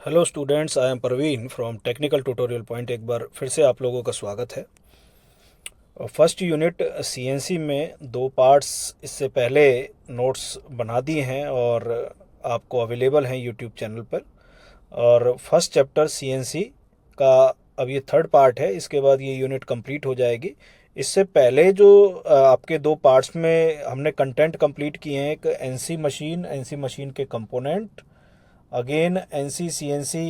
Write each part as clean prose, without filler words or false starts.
Hello students, I am Parveen from technical tutorial point. एक बार फिर से आप लोगों का स्वागत है। फर्स्ट यूनिट सीएनसी में दो पार्ट्स इससे पहले नोट्स बना दिए हैं और आपको अवेलेबल हैं यूट्यूब चैनल पर। और फर्स्ट चैप्टर सीएनसी का अब ये थर्ड पार्ट है, इसके बाद ये यूनिट कंप्लीट हो जाएगी। इससे पहले जो आपके दो पार्ट्स में हमने कंटेंट कंप्लीट किए हैं, एक एनसी मशीन के component, again NC-CNC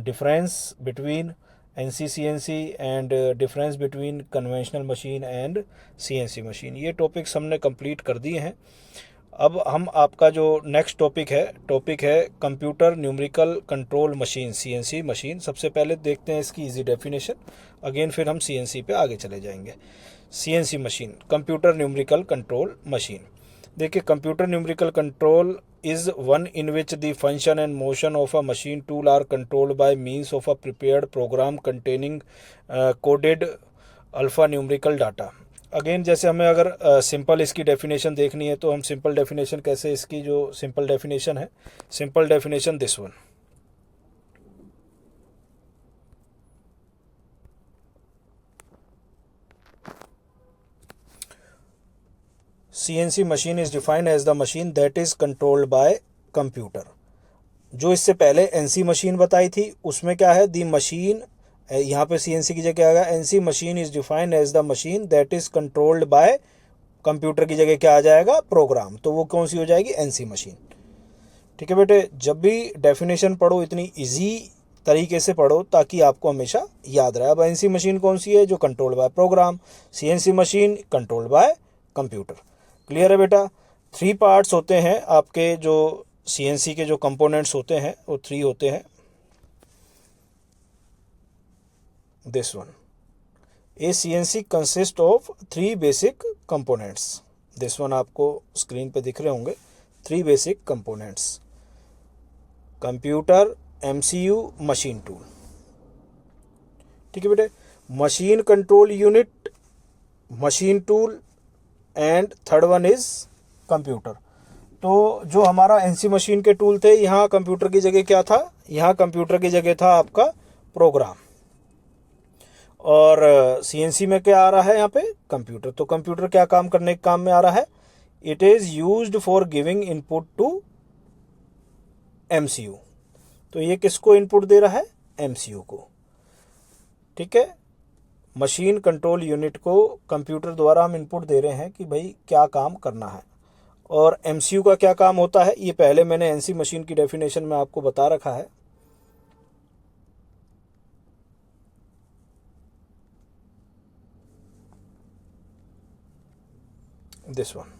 difference between NC-CNC and difference between conventional machine and CNC machine, ये टॉपिक्स हमने कंप्लीट कर दिए हैं। अब हम आपका जो नेक्स्ट टॉपिक है computer numerical control machine, CNC machine. सबसे पहले देखते हैं इसकी इजी डेफिनेशन, अगेन फिर हम CNC पे आगे चले जाएंगे। CNC machine, computer numerical control machine. देखिए, computer numerical control is one in which the function and motion of a machine tool are controlled by means of a prepared program containing coded alphanumerical data। Again जैसे हमें अगर simple इसकी definition देखनी है तो हम simple definition कैसे, इसकी जो सिंपल डेफिनेशन है, simple definition this one. CNC machine is defined as the machine that is controlled by computer। जो इससे पहले NC मशीन बताई थी उसमें क्या है, दी मशीन, यहाँ पे CNC की जगह आ गया NC machine is defined as the machine that is controlled by computer की जगह क्या आ जाएगा, प्रोग्राम। तो वो कौन सी हो जाएगी, NC मशीन। ठीक है बेटे, जब भी डेफिनेशन पढ़ो इतनी इजी तरीके से पढ़ो ताकि आपको हमेशा याद रहे। अब NC मशीन कौन सी है, जो controlled by program, CNC machine controlled by computer. Clear है बेटा। 3 पार्ट्स होते हैं आपके, जो CNC के जो कंपोनेंट्स होते हैं वो 3 होते हैं। This one, A CNC consist of 3 basic components. This one आपको स्क्रीन पे दिख रहे होंगे, 3 basic components, computer, MCU, machine tool. ठीक है बेटे, machine control unit, machine tool and third one is computer. तो जो हमारा NC मशीन के टूल थे, यहाँ कंप्यूटर की जगह क्या था, यहाँ कंप्यूटर की जगह था आपका प्रोग्राम। और CNC में क्या आ रहा है यहाँ पे, कंप्यूटर। तो कंप्यूटर क्या काम करने के काम में आ रहा है, it is used for giving input to MCU। तो ये किसको इनपुट दे रहा है, MCU को। ठीक है, मशीन कंट्रोल यूनिट को कंप्यूटर द्वारा हम इनपुट दे रहे हैं कि भाई क्या काम करना है। और MCU का क्या काम होता है, ये पहले मैंने NC मशीन की डेफिनेशन में आपको बता रखा है। This one,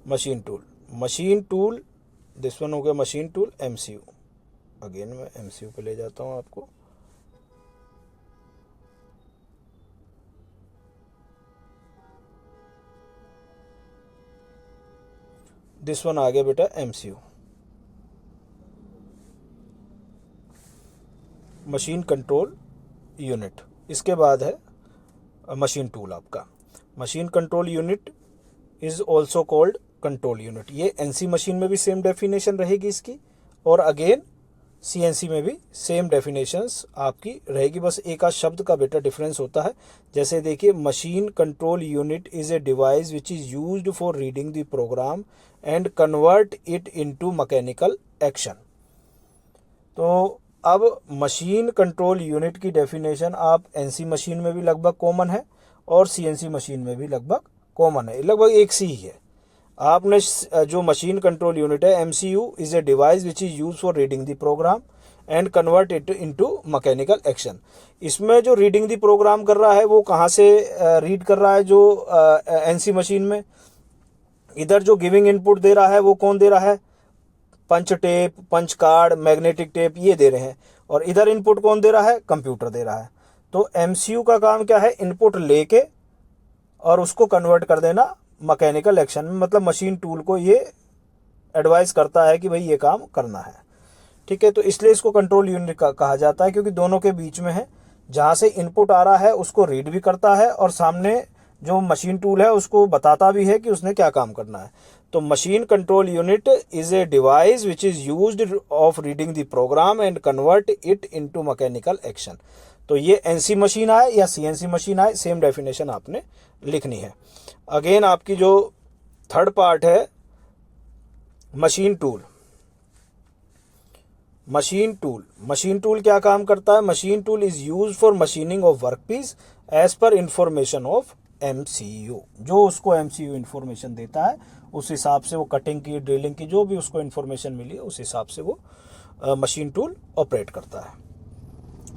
machine tool, this one हो गया मशीन टूल, MCU। अगेन मैं MCU पे ले जाता हूं आपको। दिस वन आ गया बेटा MCU, मशीन कंट्रोल यूनिट। इसके बाद है मशीन टूल आपका। Machine control unit is also called control unit. ये NC मशीन में भी सेम डेफिनेशन रहेगी इसकी, और अगेन CNC में भी सेम डेफिनेशंस आपकी रहेगी, बस एक आध शब्द का बेटा डिफरेंस होता है। जैसे देखिए, machine control unit is a device which is used for reading the program and convert it into mechanical action. तो अब मशीन कंट्रोल यूनिट की डेफिनेशन आप NC मशीन में भी लगभग कॉमन है और CNC मशीन में भी लगभग कॉमन है, लगभग एक सी ही है। आपने जो मशीन कंट्रोल यूनिट है, MCU is a device which is use for reading the program and convert it into mechanical action. इसमें जो रीडिंग द प्रोग्राम कर रहा है वो कहाँ से रीड कर रहा है, जो NC मशीन में। इधर जो गिविंग इनपुट दे रहा है वो कौन दे रहा है, punch tape, punch card, magnetic tape, ये दे रहे हैं। और इधर इनपुट कौन दे रहा है, कंप्यूटर दे रहा है। तो MCU का काम क्या है, इनपुट लेके और उसको कन्वर्ट कर देना मैकेनिकल एक्शन में। मतलब मशीन टूल को ये एडवाइस करता है कि भाई ये काम करना है। ठीक है, तो इसलिए इसको कंट्रोल यूनिट कहा जाता है, क्योंकि दोनों के बीच में है। जहाँ से इनपुट आ रहा है उसको रीड भी करता है और सामने जो मशीन टूल है उसको बताता भी है कि उसने क्या काम करना है। तो machine control unit is a device which is used of reading the program and convert it into mechanical action. तो ये एनसी मशीन आए या सीएनसी मशीन आए, सेम डेफिनेशन आपने लिखनी है। अगेन आपकी जो थर्ड पार्ट है मशीन टूल। मशीन टूल क्या काम करता है? Machine tool is use for machining of workpiece as per information of MCU. जो उसको एमसीयू इंफॉर्मेशन देता है उस हिसाब से वो कटिंग की, ड्रिलिंग की, जो भी उसको इंफॉर्मेशन मिली है उस हिसाब से वो मशीन टूल ऑपरेट करता है।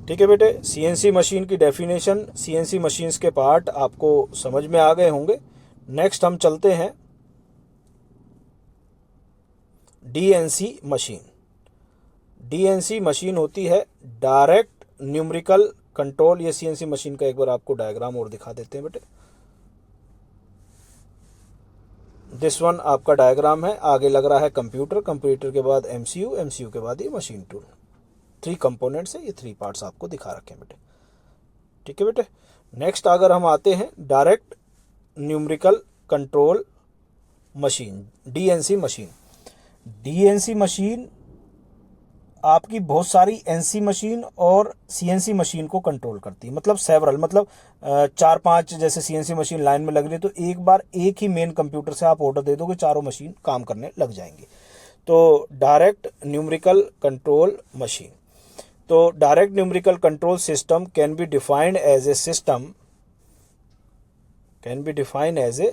ठीक है बेटे, सीएनसी मशीन की डेफिनेशन, सीएनसी मशीन्स के पार्ट आपको समझ में आ गए होंगे। नेक्स्ट हम चलते हैं डीएनसी मशीन। डीएनसी मशीन होती है डायरेक्ट न्यूमेरिकल कंट्रोल। ये सीएनसी मशीन का एक बार आपको डायग्राम और दिखा देते हैं बेटे। दिस वन आपका डायग्राम है, आगे लग रहा है कंप्यूटर, कंप्यूटर के बाद एमसीयू, एमसीयू के बाद ये मशीन टूल। 3 कंपोनेंट्स है, ये 3 पार्ट्स आपको दिखा रखे हैं बेटे। ठीक है बेटे, नेक्स्ट अगर हम आते हैं direct numerical control machine, DNC machine. DNC machine आपकी बहुत सारी एनसी मशीन और सीएनसी मशीन को कंट्रोल करती है। मतलब सेवरल, मतलब 4-5 जैसे सीएनसी मशीन लाइन में लग रही है तो एक बार एक ही मेन कंप्यूटर से आप ऑर्डर दे दोगे, चारों मशीन काम करने लग जाएंगी। तो डायरेक्ट न्यूमेरिकल कंट्रोल मशीन। तो direct numerical control system can be defined as a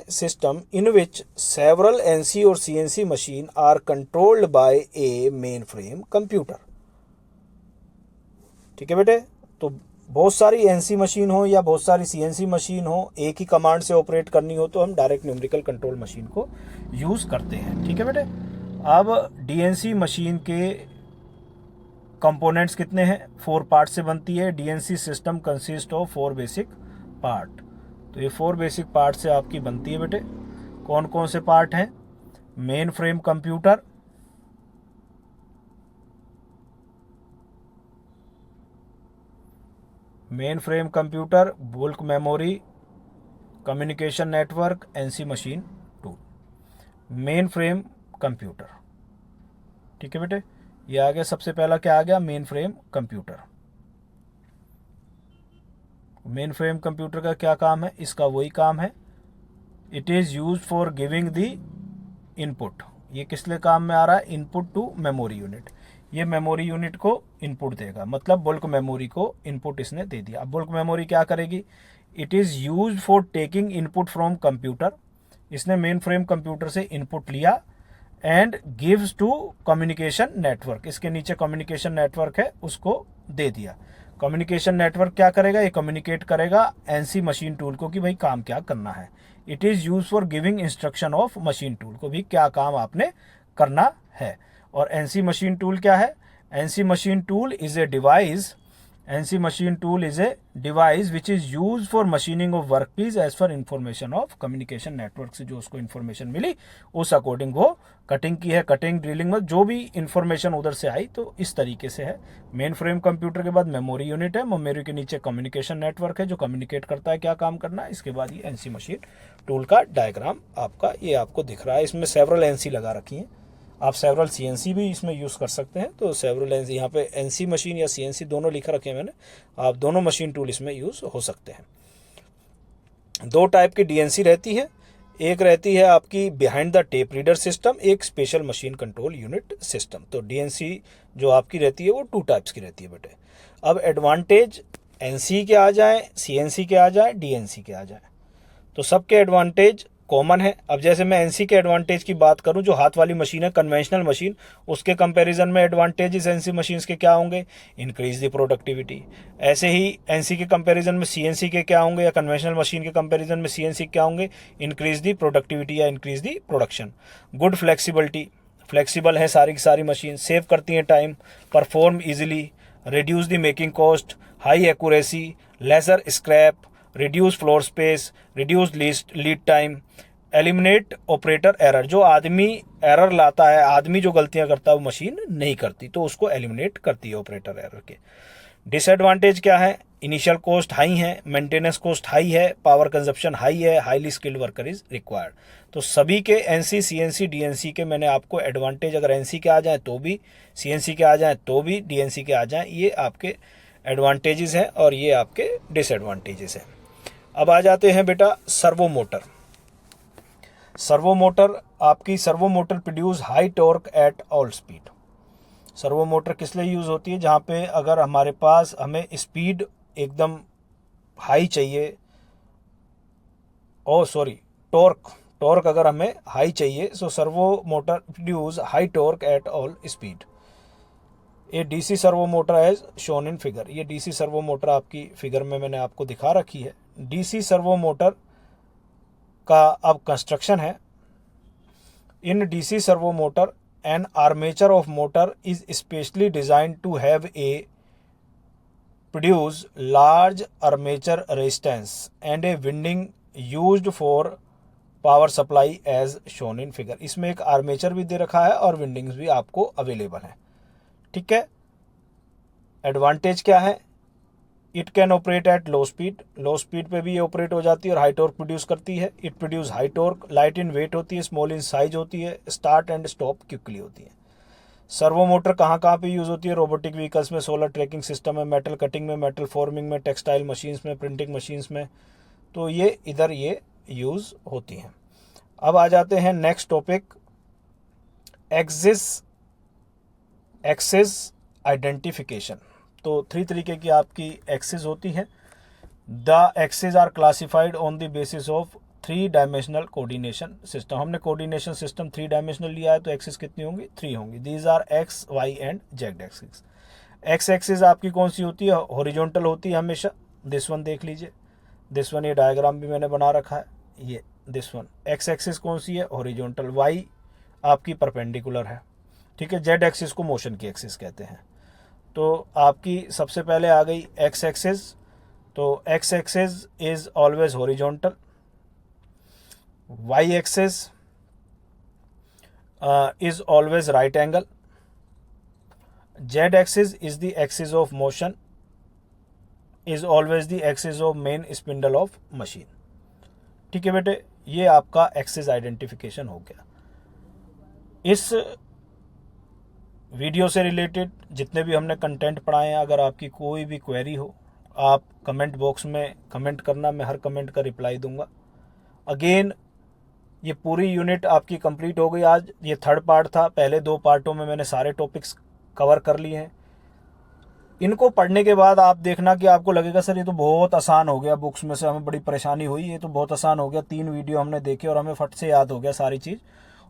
system in which several NC or CNC machine are controlled by a mainframe computer। ठीक है बेटे, तो बहुत सारी एनसी मशीन हो या बहुत सारी सीएनसी मशीन हो, एक ही कमांड से ऑपरेट करनी हो तो हम डायरेक्ट न्यूमेरिकल कंट्रोल मशीन को यूज करते हैं। ठीक है बेटे, अब डीएनसी मशीन के कंपोनेंट्स कितने हैं? 4 पार्ट से बनती है। DNC system consist of 4 basic part. तो ये 4 बेसिक पार्ट से आपकी बनती है बेटे। कौन कौन से पार्ट हैं? Main frame computer, bulk memory, communication network, NC machine tool. Main frame computer. ठीक है बेटे, ये आ गया। सबसे पहला क्या आ गया? Mainframe computer. Mainframe computer का क्या काम है? इसका वही काम है, it is use for giving the input. ये किस लिए काम में आ रहा है? Input to memory unit. ये मेमोरी यूनिट को इनपुट देगा, मतलब बुल्क मेमोरी को इनपुट इसने दे दिया। अब बुल्क मेमोरी क्या करेगी? It is use for taking input from computer. इसने मेन फ्रेम कंप्यूटर से इनपुट लिया and gives to communication network. इसके नीचे कम्युनिकेशन नेटवर्क है, उसको दे दिया। कम्युनिकेशन नेटवर्क क्या करेगा? ये कम्युनिकेट करेगा एनसी मशीन टूल को कि भाई काम क्या करना है। It is use for giving instruction of machine tool को भी क्या काम आपने करना है। और एनसी मशीन टूल क्या है? NC machine tool is a device which is use for machining of workpiece as for information of communication network से जो उसको इन्फॉर्मेशन मिली उस अकॉर्डिंग वो कटिंग की है। कटिंग, ड्रिलिंग में जो भी इंफॉर्मेशन उधर से आई तो इस तरीके से है। मेन फ्रेम कंप्यूटर के बाद मेमोरी यूनिट है, मेमोरी के नीचे कम्युनिकेशन नेटवर्क है जो कम्युनिकेट करता है क्या काम करना है। इसके बाद ये एनसी मशीन टूल का डायग्राम आपका ये आपको दिख रहा है। इसमें सेवरल एनसी लगा रखी हैं, आप सेवरल सीएनसी भी इसमें यूज़ कर सकते हैं। तो सेवरल एनसी, यहाँ पे एनसी मशीन या सीएनसी दोनों लिख रखे हैं मैंने, आप दोनों मशीन टूल इसमें यूज़ हो सकते हैं। 2 टाइप की डीएनसी रहती है, एक रहती है आपकी behind the tape reader system, एक special machine control unit system. तो डीएनसी जो आपकी रहती है वो 2 टाइप्स की रहती है बेटे। अब एडवांटेज एनसी के आ जाए, सीएनसी के आ जाए, डीएनसी के आ जाए, तो सबके एडवांटेज कॉमन है। अब जैसे मैं एनसी के एडवांटेज की बात करूं, जो हाथ वाली मशीन है, कन्वेंशनल मशीन, उसके कंपैरिजन में एडवांटेजेस एनसी मशीन्स के क्या होंगे? Increase the productivity. ऐसे ही एनसी के कंपैरिजन में सीएनसी के क्या होंगे, या कन्वेंशनल मशीन के कंपैरिजन में सीएनसी क्या होंगे? इंक्रीज द प्रोडक्टिविटी या increase the production. Good flexibility, flexible है सारी की सारी मशीन, सेव करती हैं time, perform easily, reduce the making cost, high accuracy, lesser scrap, reduce floor space, reduce lead time, eliminate operator error. जो आदमी error लाता है, आदमी जो गलतियां करता है वो मशीन नहीं करती, तो उसको एलिमिनेट करती है ऑपरेटर एरर के। डिसएडवांटेज क्या है? इनिशियल कॉस्ट हाई है, मेंटेनेंस कॉस्ट हाई है, पावर कंजप्शन हाई है, highly skilled worker is required. तो सभी के एनसी, सीएनसी, डीएनसी के मैंने आपको एडवांटेज, अगर एनसी के आ जाए तो भी, सीएनसी के आ जाए तो भी, डीएनसी के आ जाए, ये आपके एडवांटेजेस हैं और ये आपके डिसएडवांटेजेस हैं। अब आ जाते हैं बेटा सर्वो मोटर। सर्वो मोटर, आपकी servo motor produce high torque at all speed. Servo motor किस लिए यूज़ होती है? जहाँ पे अगर हमारे पास हमें स्पीड एकदम हाई चाहिए, टॉर्क अगर हमें हाई चाहिए, so servo motor produce high torque at all speed. ये DC servo motor as shown in figure, ये डीसी सर्वो मोटर आपकी फिगर में मैंने आपको दिखा रखी है। डीसी सर्वो मोटर का अब कंस्ट्रक्शन है। In DC servo motor an armature of motor is specially designed to have a produce large armature resistance and a winding used for power supply as shown in figure। इसमें एक armature भी दे रखा है और windings भी आपको available है। ठीक है, एडवांटेज क्या है? It can operate at low speed, low speed पे भी ये ऑपरेट हो जाती है और हाई टॉर्क प्रोड्यूस करती है। It produce high torque, light in weight होती है, स्मॉल इन साइज होती है, स्टार्ट एंड स्टॉप क्विकली होती है। सर्वो मोटर कहाँ कहाँ पे यूज़ होती है? रोबोटिक व्हीकल्स में, सोलर ट्रैकिंग सिस्टम में, मेटल कटिंग में, मेटल फॉर्मिंग में, टेक्सटाइल मशीन्स में, प्रिंटिंग मशीन्स में, तो ये इधर ये यूज़ होती हैं। अब आ जाते हैं नेक्स्ट टॉपिक, एक्सिस आइडेंटिफिकेशन। तो 3 तरीके की आपकी एक्सिस होती हैं। The axis are classified on the basis of 3 dimensional coordination system. हमने कोऑर्डिनेशन सिस्टम 3 डायमेंशनल लिया है, तो एक्सिस कितनी होंगी? 3 होंगी। These are X, Y and Z axis. X axis आपकी कौन सी होती है? हॉरिजॉन्टल होती है हमेशा। दिस वन देख लीजिए, दिस वन, ये डायग्राम भी मैंने बना रखा है, ये दिस वन। एक्स एक्सिस कौन सी है? हॉरिजॉन्टल। वाई आपकी परपेंडिकुलर है। ठीक है, जेड एक्सिस को मोशन की एक्सिस कहते हैं। तो आपकी सबसे पहले आ गई एक्स एक्सिस। तो X axis is always horizontal, Y axis is always right angle, Z axis is the axis of motion, is always the axis of main spindle of machine. ठीक है बेटे, ये आपका एक्सिस आइडेंटिफिकेशन हो गया। इस video से रिलेटेड जितने भी हमने कंटेंट पढ़ाए हैं, अगर आपकी कोई भी क्वेरी हो, आप कमेंट बॉक्स में कमेंट करना, मैं हर कमेंट का रिप्लाई दूंगा। अगेन, ये पूरी यूनिट आपकी कंप्लीट हो गई आज। ये 3rd पार्ट था, पहले 2 पार्टों में मैंने सारे टॉपिक्स कवर कर लिए हैं। इनको पढ़ने के बाद आप देखना कि आपको लगेगा सर ये तो बहुत आसान हो गया, बुक्स में से हमें बड़ी परेशानी हुई, ये तो बहुत आसान हो गया, 3 वीडियो हमने देखे और हमें फट से याद हो गया सारी चीज़।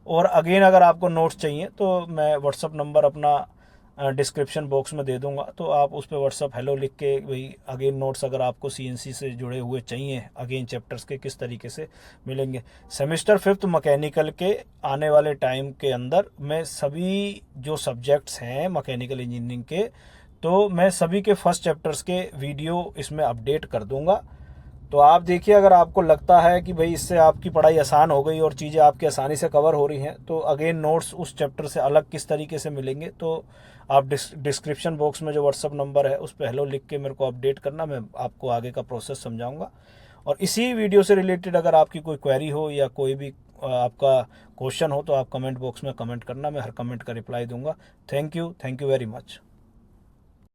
और अगेन अगर आपको नोट्स चाहिए तो मैं व्हाट्सअप नंबर अपना डिस्क्रिप्शन बॉक्स में दे दूंगा, तो आप उस पर व्हाट्सअप हेलो लिख के भाई अगेन नोट्स अगर आपको सीएनसी से जुड़े हुए चाहिए, अगेन चैप्टर्स के किस तरीके से मिलेंगे। सेमेस्टर 5th मैकेनिकल के आने वाले टाइम के अंदर मैं सभी जो सब्जेक्ट्स हैं मैकेनिकल इंजीनियरिंग के, तो मैं सभी के फर्स्ट चैप्टर्स के वीडियो इसमें अपडेट कर दूंगा। तो आप देखिए, अगर आपको लगता है कि भाई इससे आपकी पढ़ाई आसान हो गई और चीज़ें आपकी आसानी से कवर हो रही हैं, तो अगेन नोट्स उस चैप्टर से अलग किस तरीके से मिलेंगे, तो आप डिस्क्रिप्शन बॉक्स में जो व्हाट्सअप नंबर है उस पर हेलो लिख के मेरे को अपडेट करना, मैं आपको आगे का प्रोसेस समझाऊंगा। और इसी वीडियो से रिलेटेड अगर आपकी कोई क्वेरी हो या कोई भी आपका क्वेश्चन हो, तो आप कमेंट बॉक्स में कमेंट करना, मैं हर कमेंट का रिप्लाई दूंगा। Thank you very much.